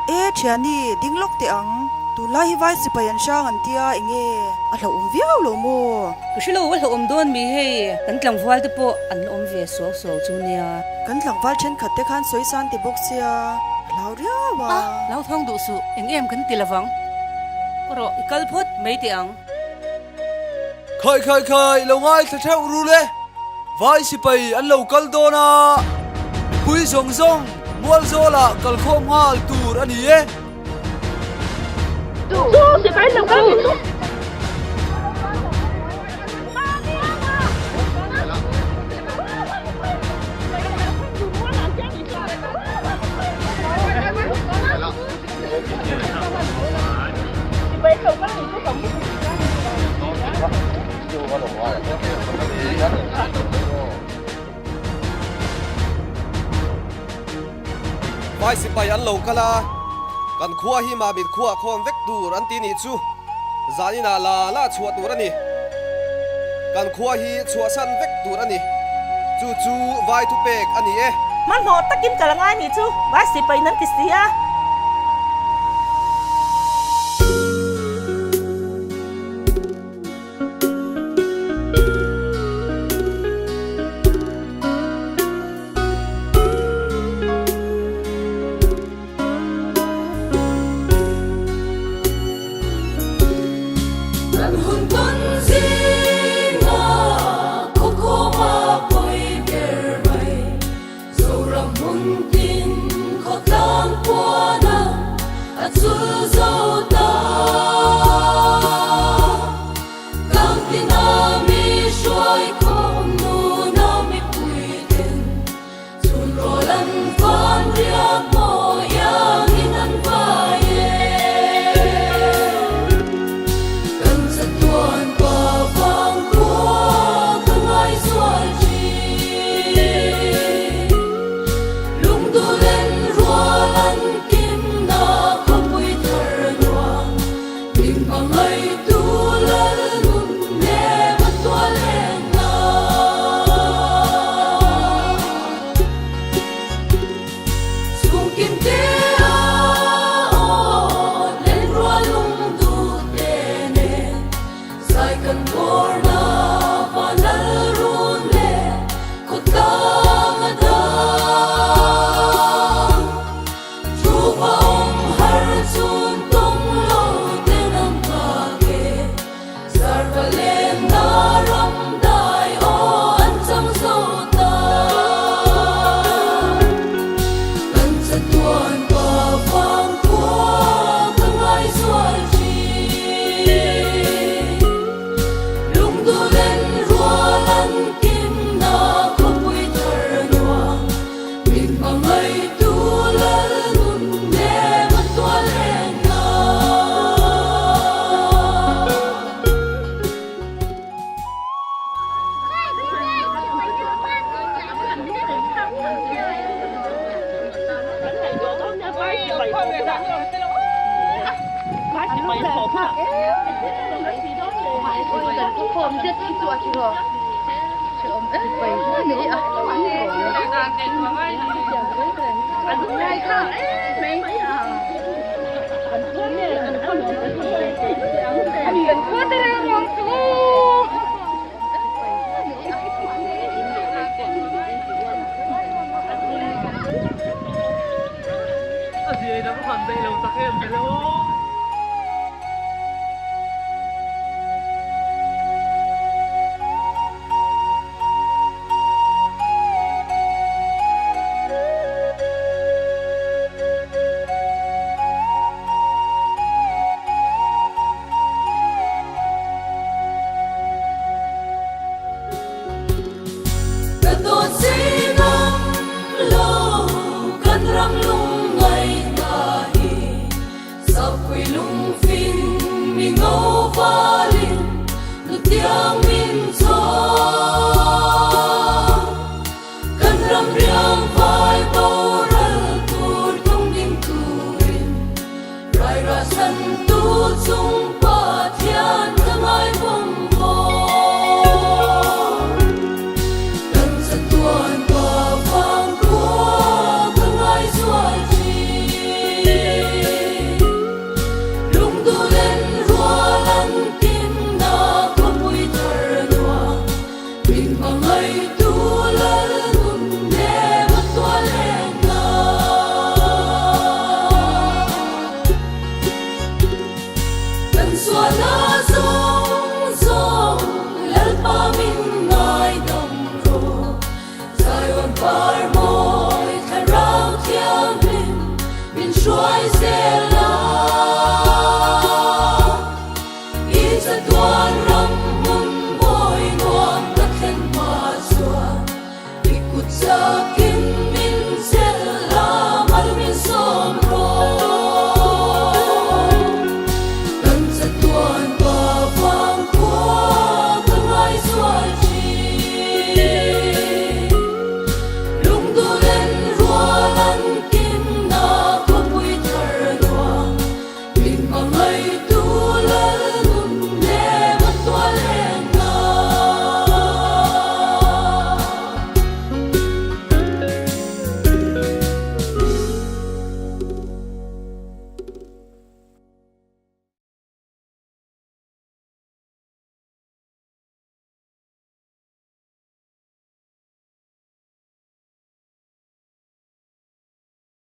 thiani dinglok te ang tu lai vai si payan sang an tia enge a lo viau lo mo ku shilo wa lo don mi he kan tlang wal te po an om ve so so chu nia kan tlang wal chen khat te khan soi san ti bok sia lau ria wa lau thong du su eng em kan tilavang ro ikal phot mei te ang khai lo ngai tha theu ru le vai si pai an lo kal do na pui zong zong mual zola kal khom hal tur ani e tu si pai lo kal tu vai si pai an lo kala kan khuwa hi ma bit khuwa khom vek tur an ti ni chu zani na la chhuat tur ani kan khuwa hi chhuwa san vek tur ani chu vai tu pek ani e man ho takin kalangai ni chu vai si pai nan ti sia Răng lung ngày ta hi try